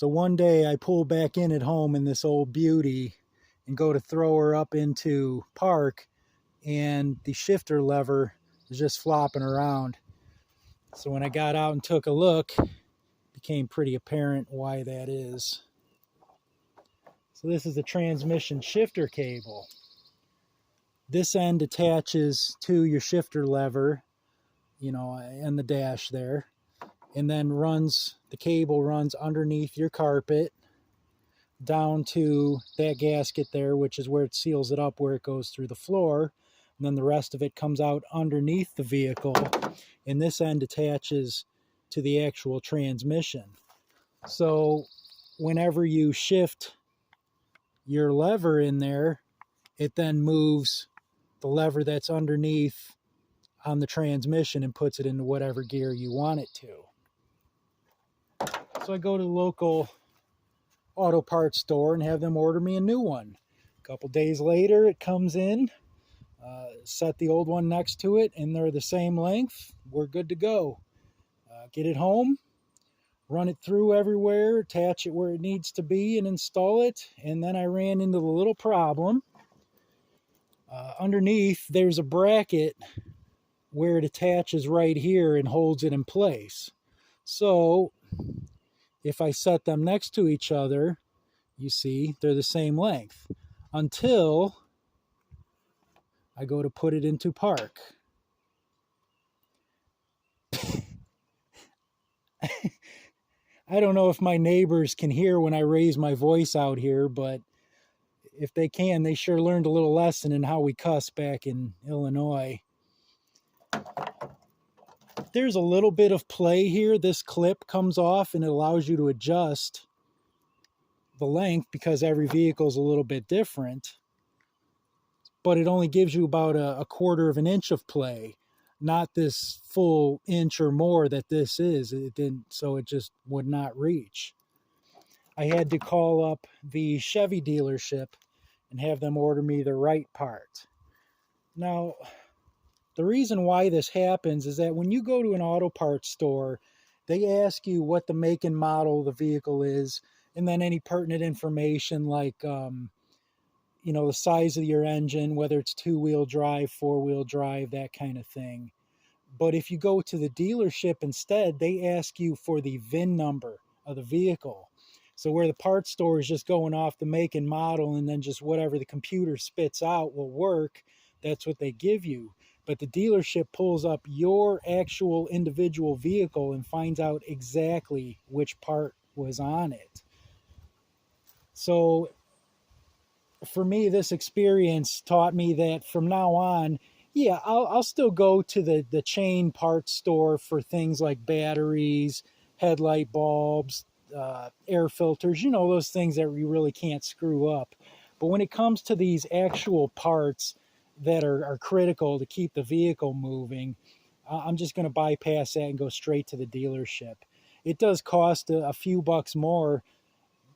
So one day I pull back in at home in this old beauty and go to throw her up into park, and the shifter lever is just flopping around. So when I got out and took a look, it became pretty apparent why that is. So this is the transmission shifter cable. This end attaches to your shifter lever, and the dash there, and then the cable runs underneath your carpet down to that gasket there, which is where it seals it up, where it goes through the floor. And then the rest of it comes out underneath the vehicle, and this end attaches to the actual transmission. So whenever you shift your lever in there, it then moves the lever that's underneath on the transmission and puts it into whatever gear you want it to. So I go to the local auto parts store and have them order me a new one. A couple days later, it comes in, set the old one next to it, and they're the same length. We're good to go. Get it home, run it through everywhere, attach it where it needs to be, and install it. And then I ran into the little problem. Underneath, there's a bracket where it attaches right here and holds it in place. So if I set them next to each other, you see they're the same length until I go to put it into park. I don't know if my neighbors can hear when I raise my voice out here, but if they can, they sure learned a little lesson in how we cuss back in Illinois. There's a little bit of play here. This clip comes off and it allows you to adjust the length because every vehicle is a little bit different. But it only gives you about a quarter of an inch of play, not this full inch or more that this is. It didn't, so it just would not reach. I had to call up the Chevy dealership and have them order me the right part. Now, the reason why this happens is that when you go to an auto parts store, they ask you what the make and model of the vehicle is, and then any pertinent information like, the size of your engine, whether it's two-wheel drive, four-wheel drive, that kind of thing. But if you go to the dealership instead, they ask you for the VIN number of the vehicle. So where the parts store is just going off the make and model and then just whatever the computer spits out will work, that's what they give you. But the dealership pulls up your actual individual vehicle and finds out exactly which part was on it. So for me, this experience taught me that from now on, yeah, I'll still go to the chain parts store for things like batteries, headlight bulbs, air filters, those things that you really can't screw up. But when it comes to these actual parts that are critical to keep the vehicle moving, I'm just going to bypass that and go straight to the dealership. It does cost a few bucks more,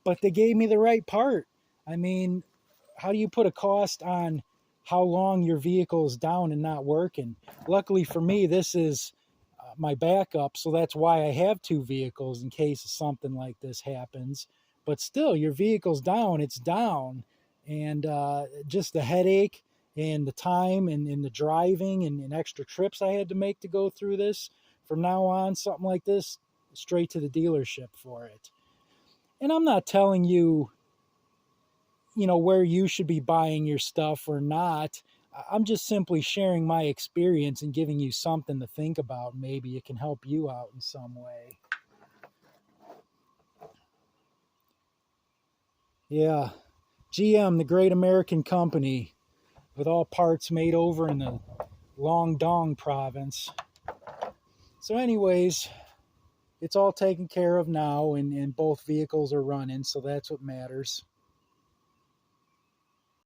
but they gave me the right part. I mean, how do you put a cost on how long your vehicle is down and not working? Luckily for me, this is my backup, so that's why I have two vehicles in case something like this happens. But still, your vehicle's down, it's down. And just the headache and the time and the driving and extra trips I had to make to go through this, from now on, something like this, straight to the dealership for it. And I'm not telling you, where you should be buying your stuff or not. I'm just simply sharing my experience and giving you something to think about. Maybe it can help you out in some way. Yeah, GM, the great American company, with all parts made over in the Long Dong province. So anyways, it's all taken care of now, and both vehicles are running, so that's what matters.